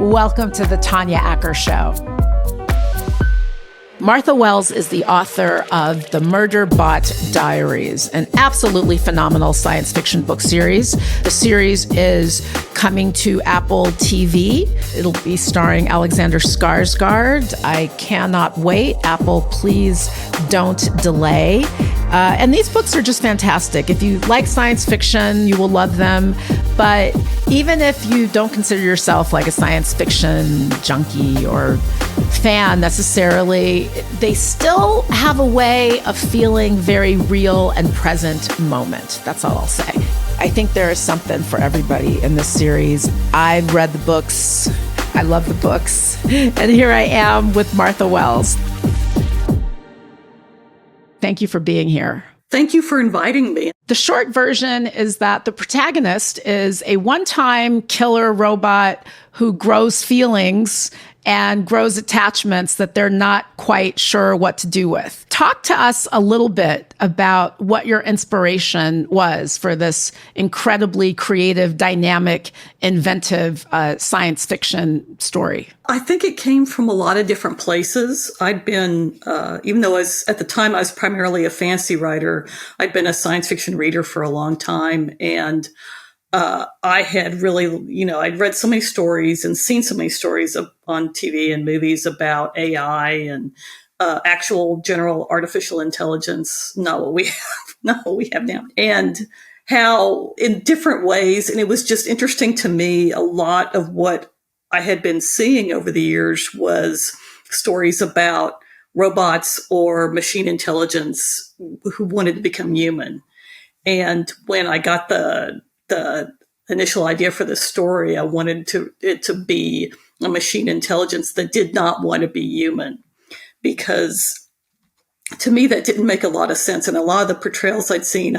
Welcome to the Tanya Acker Show. Martha Wells is the author of the Murderbot Diaries, an absolutely phenomenal science fiction book series. The series is coming to Apple TV. It'll be starring Alexander Skarsgård. I cannot wait. Apple, please don't delay. And these books are just fantastic. If you like science fiction, you will love them. But even if you don't consider yourself like a science fiction junkie or fan necessarily, they still have a way of feeling very real and present moment. That's all I'll say. I think there is something for everybody in this series. I've read the books. I love the books. And here I am with Martha Wells. Thank you for being here. Thank you for inviting me. The short version is that the protagonist is a one-time killer robot who grows feelings and grows attachments that they're not quite sure what to do with. Talk to us a little bit about what your inspiration was for this incredibly creative, dynamic, inventive science fiction story. I think it came from a lot of different places. I'd been, even though at the time I was primarily a fantasy writer, I'd been a science fiction reader for a long time. And I had really, I'd read so many stories and seen so many stories on TV and movies about AI and actual general artificial intelligence, not what we have now, and how in different ways. And it was just interesting to me. A lot of what I had been seeing over the years was stories about robots or machine intelligence who wanted to become human. And when I got the initial idea for the story, I wanted it to be a machine intelligence that did not want to be human, because to me that didn't make a lot of sense. And a lot of the portrayals I'd seen,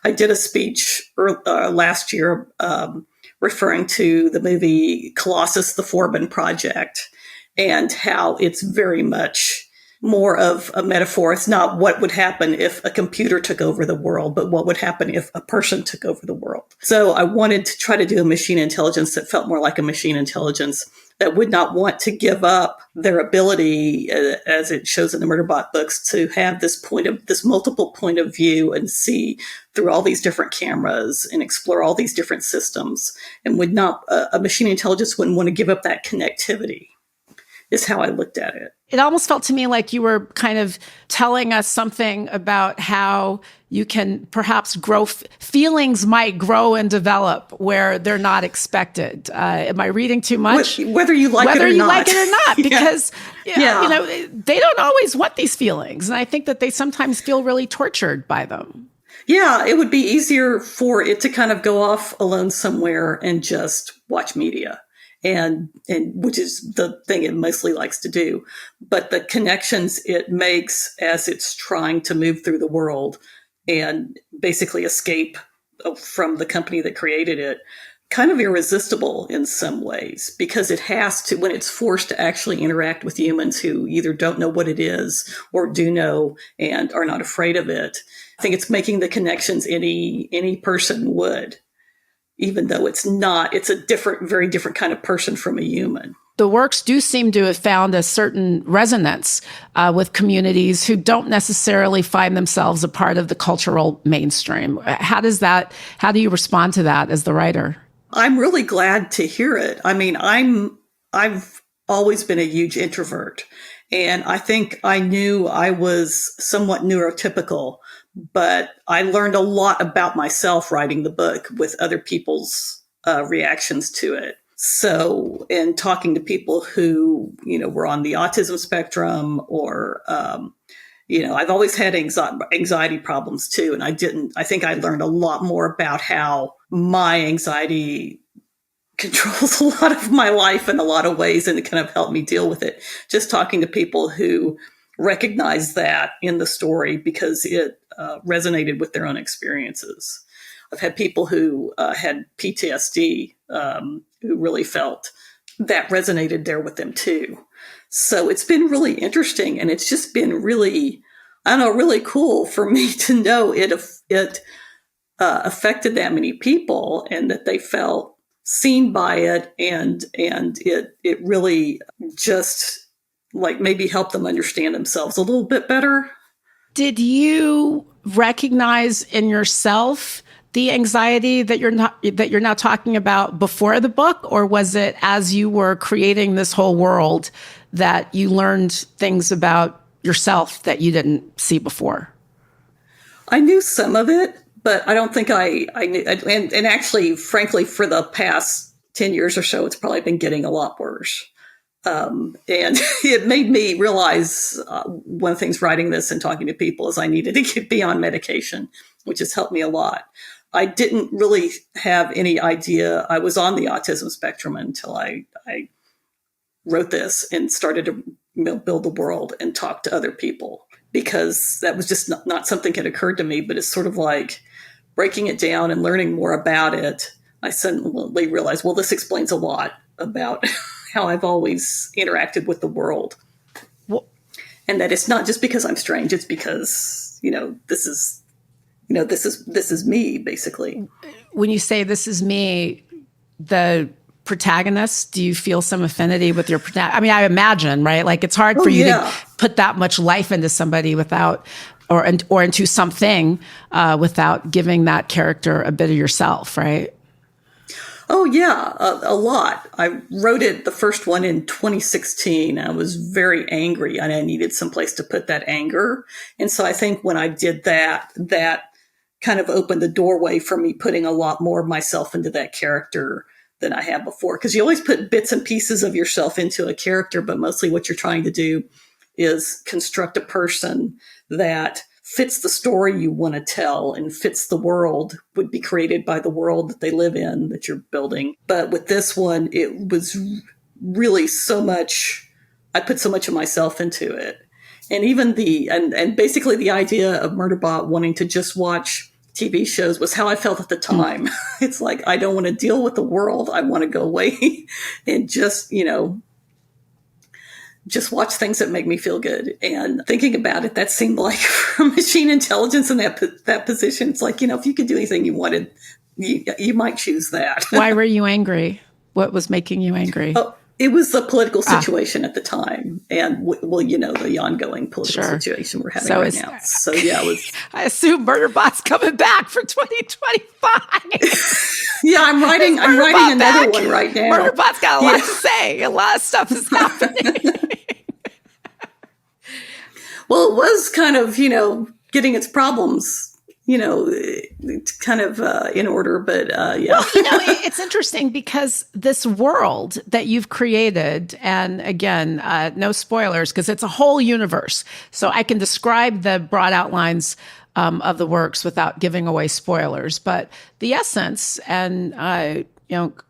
I did a speech last year referring to the movie Colossus, the Foreman Project, and how it's very much more of a metaphor. It's not what would happen if a computer took over the world, but what would happen if a person took over the world. So I wanted to try to do a machine intelligence that felt more like a machine intelligence that would not want to give up their ability, as it shows in the Murderbot books, to have this multiple point of view and see through all these different cameras and explore all these different systems, and would not, a machine intelligence wouldn't want to give up that connectivity, is how I looked at it. It almost felt to me like you were kind of telling us something about how you can perhaps feelings might grow and develop where they're not expected. Am I reading too much? Whether you like it or not. Because they don't always want these feelings. And I think that they sometimes feel really tortured by them. Yeah, it would be easier for it to kind of go off alone somewhere and just watch media. And which is the thing it mostly likes to do. But the connections it makes as it's trying to move through the world and basically escape from the company that created it, kind of irresistible in some ways, because it has to, when it's forced to actually interact with humans who either don't know what it is or do know and are not afraid of it. I think it's making the connections any person would. Even though it's a very different kind of person from a human. The works do seem to have found a certain resonance with communities who don't necessarily find themselves a part of the cultural mainstream. How do you respond to that as the writer? I'm really glad to hear it. I mean, I've always been a huge introvert, and I think I knew I was somewhat neurotypical. But I learned a lot about myself writing the book with other people's reactions to it. So, and talking to people who, were on the autism spectrum or, I've always had anxiety problems too. And I think I learned a lot more about how my anxiety controls a lot of my life in a lot of ways. And it kind of helped me deal with it. Just talking to people who recognize that in the story because it resonated with their own experiences. I've had people who had PTSD who really felt that resonated there with them too. So it's been really interesting, and it's just been really, really cool for me to know it affected that many people, and that they felt seen by it, and it really just like maybe helped them understand themselves a little bit better. Did you recognize in yourself the anxiety that you're now talking about before the book, or was it as you were creating this whole world that you learned things about yourself that you didn't see before? I knew some of it, but I don't think I knew. And actually, frankly, for the past 10 years or so, it's probably been getting a lot worse. And it made me realize one of the things writing this and talking to people is I needed to be on medication, which has helped me a lot. I didn't really have any idea I was on the autism spectrum until I wrote this and started to build the world and talk to other people, because that was just not something that occurred to me. But it's sort of like breaking it down and learning more about it. I suddenly realized, well, this explains a lot about how I've always interacted with the world. Well, and that it's not just because I'm strange, it's because, this is me, basically. When you say this is me, the protagonist, do you feel some affinity with your protagonist? I mean, I imagine, right? Like it's hard for you to put that much life into somebody without, or into something without giving that character a bit of yourself, right? Oh, yeah, a lot. I wrote the first one in 2016. I was very angry and I needed some place to put that anger. And so I think when I did that kind of opened the doorway for me putting a lot more of myself into that character than I have before. Because you always put bits and pieces of yourself into a character, but mostly what you're trying to do is construct a person that fits the story you want to tell and fits the world, would be created by the world that they live in, that you're building. But with this one, it was really so much, I put so much of myself into it. And even and basically the idea of Murderbot wanting to just watch TV shows was how I felt at the time. It's like, I don't want to deal with the world. I want to go away and just watch things that make me feel good. And thinking about it, that seemed like from machine intelligence in that position, it's like, if you could do anything you wanted, you might choose that. Why were you angry? What was making you angry? Oh, it was the political situation at the time. And, the ongoing political situation we're having right now. So, yeah, it was. I assume Murderbot's coming back for 2025. Yeah, I'm writing another one right now. Murderbot's got a lot to say. A lot of stuff is happening. Well, it was kind of, getting its problems, kind of in order. But yeah. Well, it's interesting because this world that you've created, and again, no spoilers because it's a whole universe. So I can describe the broad outlines of the works without giving away spoilers. But the essence, and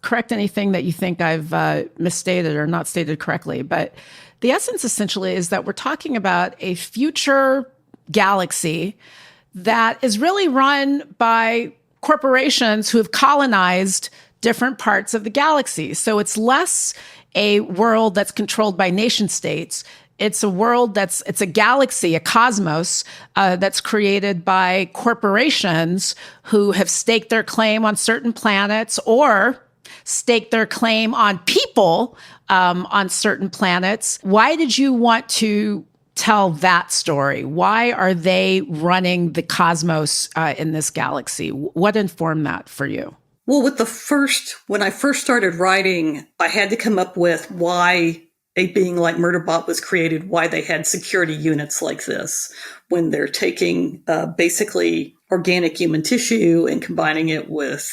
correct anything that you think I've misstated or not stated correctly, but the essence essentially is that we're talking about a future galaxy that is really run by corporations who have colonized different parts of the galaxy. So it's less a world that's controlled by nation states. It's a world it's a galaxy, a cosmos that's created by corporations who have staked their claim on certain planets or stake their claim on people on certain planets. Why did you want to tell that story? Why are they running the cosmos in this galaxy? What informed that for you? Well, when I first started writing, I had to come up with why a being like Murderbot was created, why they had security units like this, when they're taking basically organic human tissue and combining it with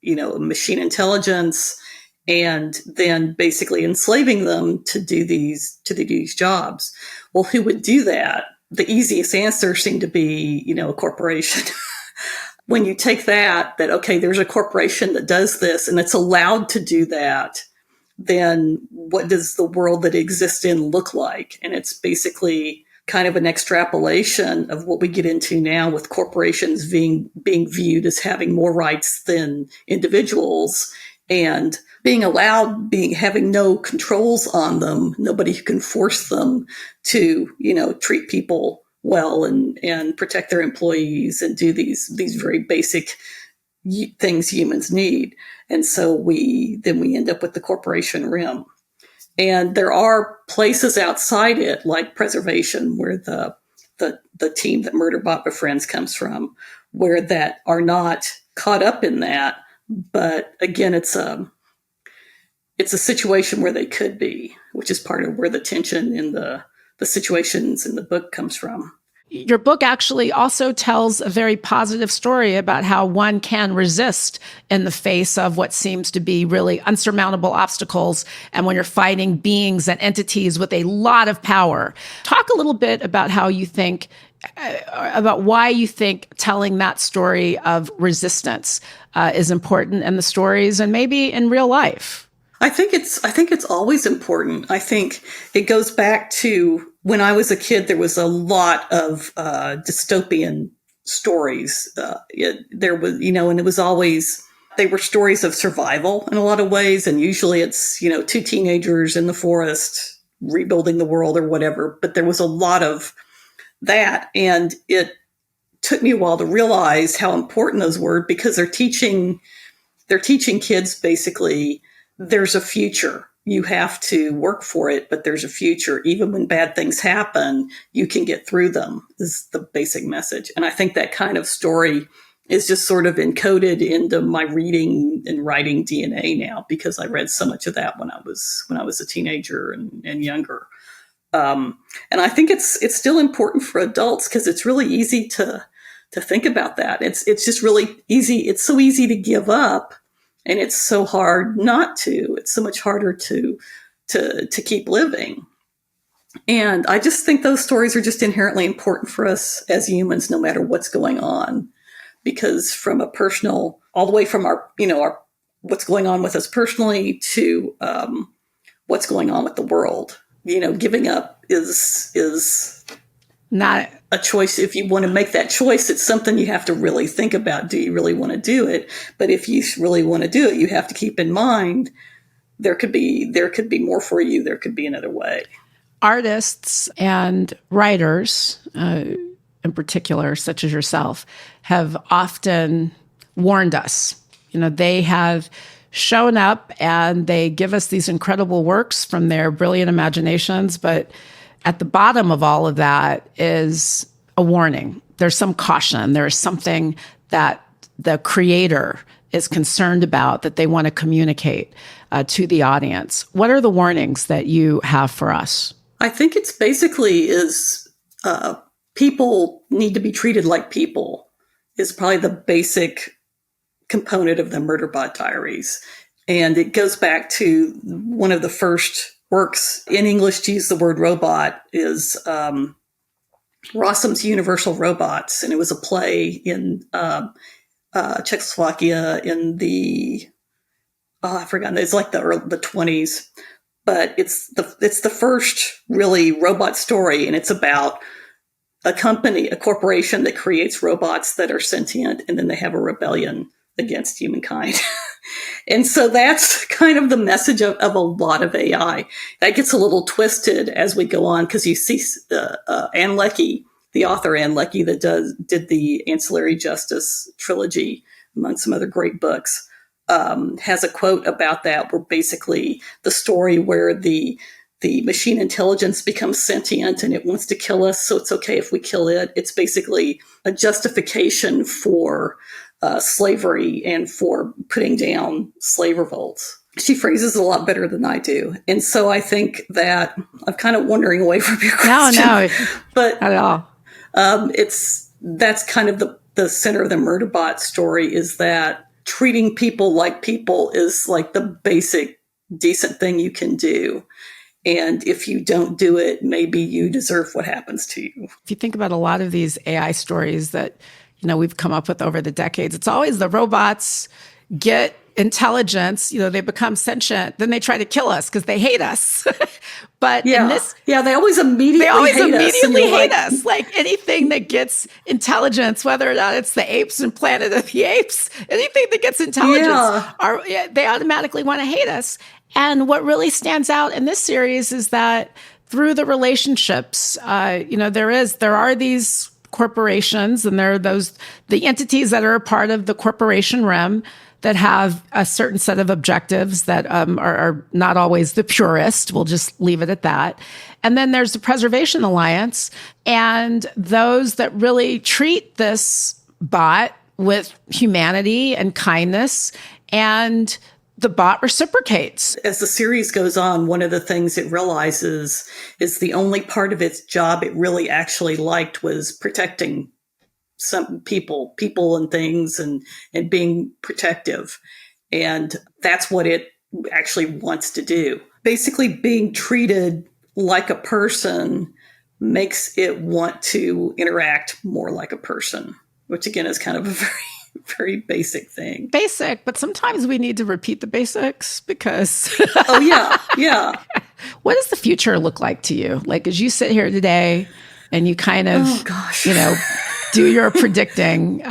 machine intelligence, and then basically enslaving them to do these jobs. Well, who would do that? The easiest answer seemed to be, a corporation. When you take that, okay, there's a corporation that does this and it's allowed to do that, then what does the world that exists in look like? And it's basically kind of an extrapolation of what we get into now with corporations being viewed as having more rights than individuals and having no controls on them, nobody who can force them to, treat people well and protect their employees and do these very basic, things humans need. And so we end up with the corporation rim. And there are places outside it, like preservation, where the team that Murderbot befriends comes from, where that are not caught up in that. But again, it's a situation where they could be, which is part of where the tension in the situations in the book comes from. Your book actually also tells a very positive story about how one can resist in the face of what seems to be really unsurmountable obstacles, and when you're fighting beings and entities with a lot of power. Talk a little bit about how you think, about why you think telling that story of resistance is important in the stories and maybe in real life. I think it's always important. I think it goes back to when I was a kid, there was a lot of dystopian stories. There was, and it was always, they were stories of survival in a lot of ways. And usually it's, two teenagers in the forest rebuilding the world or whatever. But there was a lot of that. And it took me a while to realize how important those were, because they're teaching kids basically, there's a future. You have to work for it, but there's a future. Even when bad things happen, you can get through them, is the basic message. And I think that kind of story is just sort of encoded into my reading and writing DNA now, because I read so much of that when I was a teenager and younger. And I think it's still important for adults, because it's really easy to think about that. It's just really easy. It's so easy to give up. And it's so hard not to. It's so much harder to keep living. And I just think those stories are just inherently important for us as humans, no matter what's going on. Because from a personal, all the way from our what's going on with us personally to what's going on with the world, giving up is not a choice. If you want to make that choice, it's something you have to really think about. Do you really want to do it? But if you really want to do it, you have to keep in mind there could be more for you. There could be another way. Artists and writers, in particular, such as yourself, have often warned us. They have shown up and they give us these incredible works from their brilliant imaginations, but at the bottom of all of that is a warning. There's some caution. There is something that the creator is concerned about that they want to communicate to the audience. What are the warnings that you have for us? I think it's basically people need to be treated like people is probably the basic component of the Murderbot Diaries. And it goes back to one of the first works in English to use the word robot is Rossum's Universal Robots. And it was a play in Czechoslovakia in I forgot, it's like the 20s. But it's the first really robot story, and it's about a corporation that creates robots that are sentient, and then they have a rebellion against humankind. And so that's kind of the message of a lot of AI. That gets a little twisted as we go on, because you see Ann Leckie, the author Ann Leckie that did the Ancillary Justice trilogy, among some other great books, has a quote about that, where basically the story where the machine intelligence becomes sentient and it wants to kill us, so it's okay if we kill it. It's basically a justification for slavery and for putting down slave revolts. She phrases it a lot better than I do. And so I think that I'm kind of wandering away from your question. No, but not at all. That's kind of the center of the Murderbot story, is that treating people like people is like the basic decent thing you can do. And if you don't do it, maybe you deserve what happens to you. If you think about a lot of these AI stories that we've come up with over the decades, it's always the robots get intelligence, they become sentient, then they try to kill us because they hate us. But in this, they always immediately hate us. Like anything that gets intelligence, whether or not it's the apes in Planet of the Apes, anything that gets intelligence, they automatically want to hate us. And what really stands out in this series is that through the relationships, there are these corporations, and there are the entities that are a part of the corporation realm that have a certain set of objectives that are not always the purest. We'll just leave it at that. And then there's the Preservation Alliance, and those that really treat this bot with humanity and kindness, and the bot reciprocates. As the series goes on, one of the things it realizes is the only part of its job it really actually liked was protecting some people and things, and being protective. And that's what it actually wants to do. Basically, being treated like a person makes it want to interact more like a person, which again is kind of a very, very basic thing. Basic, but sometimes we need to repeat the basics because... Oh, yeah. What does the future look like to you? Like, as you sit here today and you kind of, do your predicting,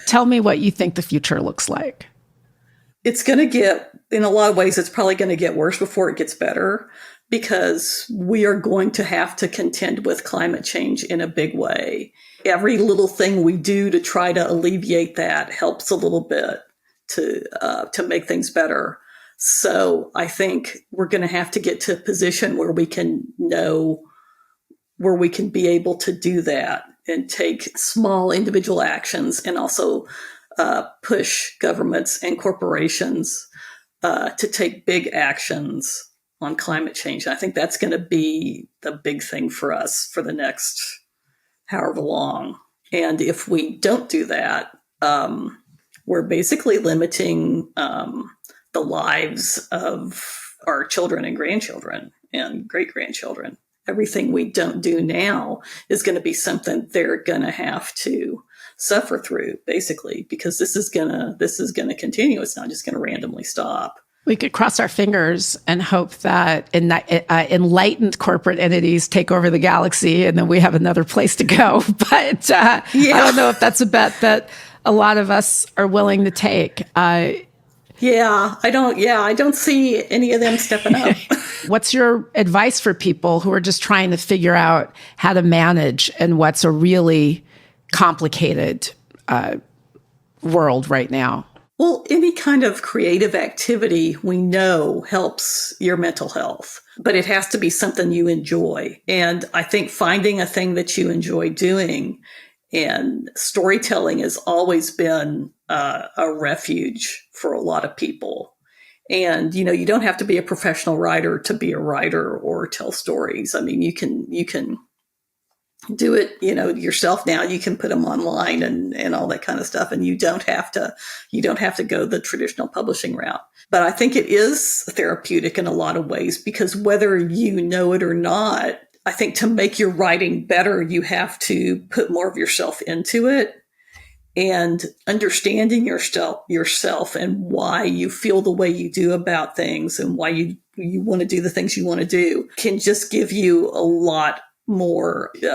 tell me what you think the future looks like. It's going to get, in a lot of ways, it's probably going to get worse before it gets better, because we are going to have to contend with climate change in a big way. Every little thing we do to try to alleviate that helps a little bit to make things better. So I think we're going to have to get to a position where we can be able to do that and take small individual actions, and also push governments and corporations to take big actions on climate change. I think that's going to be the big thing for us for the next however long. And if we don't do that, we're basically limiting the lives of our children and grandchildren and great-grandchildren. Everything we don't do now is going to be something they're going to have to suffer through, basically, because this is going to continue. It's not just going to randomly stop. We could cross our fingers and hope that enlightened corporate entities take over the galaxy, and then we have another place to go. But I don't know if that's a bet that a lot of us are willing to take. I don't see any of them stepping up. What's your advice for people who are just trying to figure out how to manage in what's a really complicated world right now? Well, any kind of creative activity we know helps your mental health, but it has to be something you enjoy. And I think finding a thing that you enjoy doing, and storytelling has always been a refuge for a lot of people. And, you don't have to be a professional writer to be a writer or tell stories. I mean, you can do it, yourself now. You can put them online and all that kind of stuff. And you don't have to go the traditional publishing route. But I think it is therapeutic in a lot of ways, because whether you know it or not, I think to make your writing better, you have to put more of yourself into it. And understanding yourself and why you feel the way you do about things, and why you want to do the things you want to do, can just give you a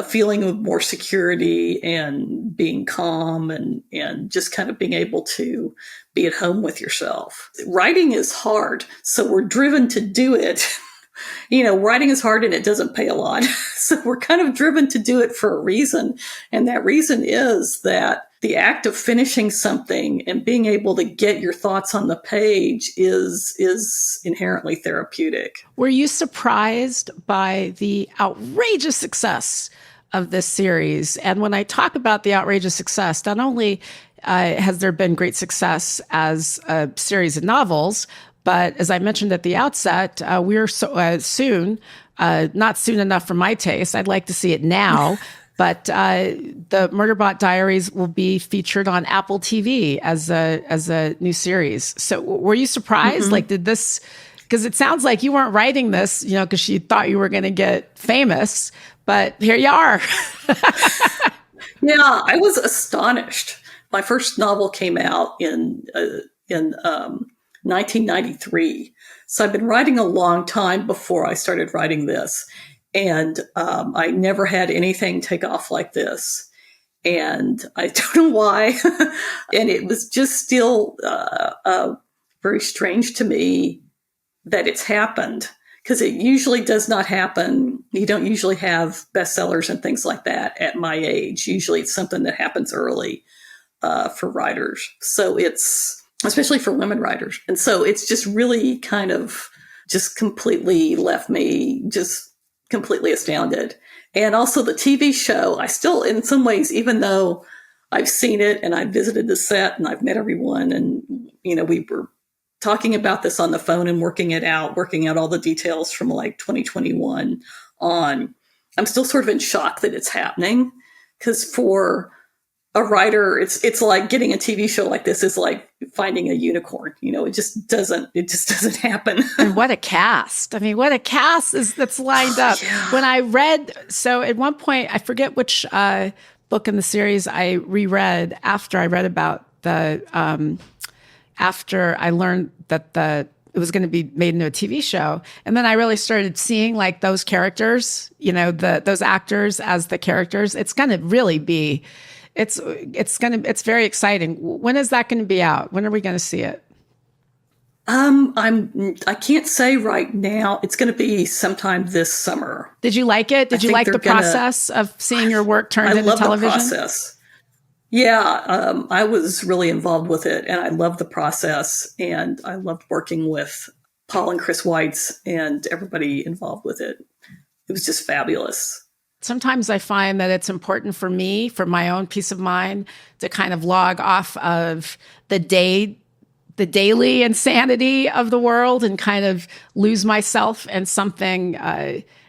feeling of more security and being calm, and just kind of being able to be at home with yourself. Writing is hard, so we're driven to do it. Writing is hard and it doesn't pay a lot. So we're kind of driven to do it for a reason. And that reason is that the act of finishing something and being able to get your thoughts on the page is inherently therapeutic. Were you surprised by the outrageous success of this series? And when I talk about the outrageous success, not only has there been great success as a series of novels, but as I mentioned at the outset, we're soon, not soon enough for my taste. I'd like to see it now. But the Murderbot Diaries will be featured on Apple TV as a new series. So were you surprised? Mm-hmm. Like, did this, because it sounds like you weren't writing this, because you thought you were going to get famous, but here you are. Yeah, I was astonished. My first novel came out in 1993. So I've been writing a long time before I started writing this. And I never had anything take off like this. And I don't know why. And it was just still very strange to me that it's happened, because it usually does not happen. You don't usually have bestsellers and things like that at my age. Usually it's something that happens early for writers. So it's, especially for women writers. And so it's just really kind of just completely left me just completely astounded. And also the TV show, I still, in some ways, even though I've seen it and I've visited the set and I've met everyone and, we were talking about this on the phone and working out all the details from like 2021 on, I'm still sort of in shock that it's happening. Because for a writer, it's like getting a TV show like this is like finding a unicorn. It just doesn't happen. And what a cast. I mean, what a cast that's lined up. Yeah. When I read, so at one point, I forget which book in the series I reread after I read about after I learned that it was going to be made into a TV show. And then I really started seeing like those characters, those actors as the characters. It's going to really be, it's very exciting. When is that going to be out? When are we going to see it? I can't say right now. It's going to be sometime this summer. Did you like it? Did you like the process of seeing your work turned into television? I love the process. Yeah, I was really involved with it, and I loved the process, and I loved working with Paul and Chris Weitz and everybody involved with it. It was just fabulous. Sometimes I find that it's important for me, for my own peace of mind, to kind of log off of the daily insanity of the world and kind of lose myself in something,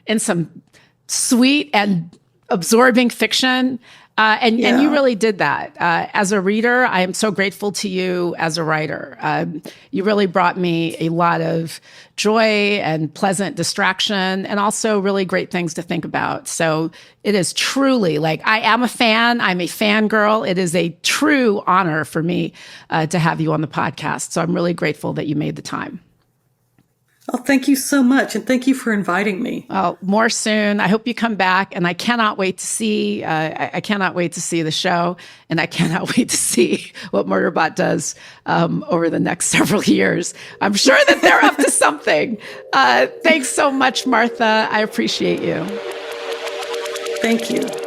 in some sweet and absorbing fiction. And you really did that. As a reader, I am so grateful to you as a writer. You really brought me a lot of joy and pleasant distraction and also really great things to think about. So it is truly like, I am a fan. I'm a fangirl. It is a true honor for me to have you on the podcast. So I'm really grateful that you made the time. Oh, thank you so much. And thank you for inviting me. Well, more soon. I hope you come back. And I cannot wait to see, I cannot wait to see the show. And I cannot wait to see what Murderbot does over the next several years. I'm sure that they're up to something. Thanks so much, Martha. I appreciate you. Thank you.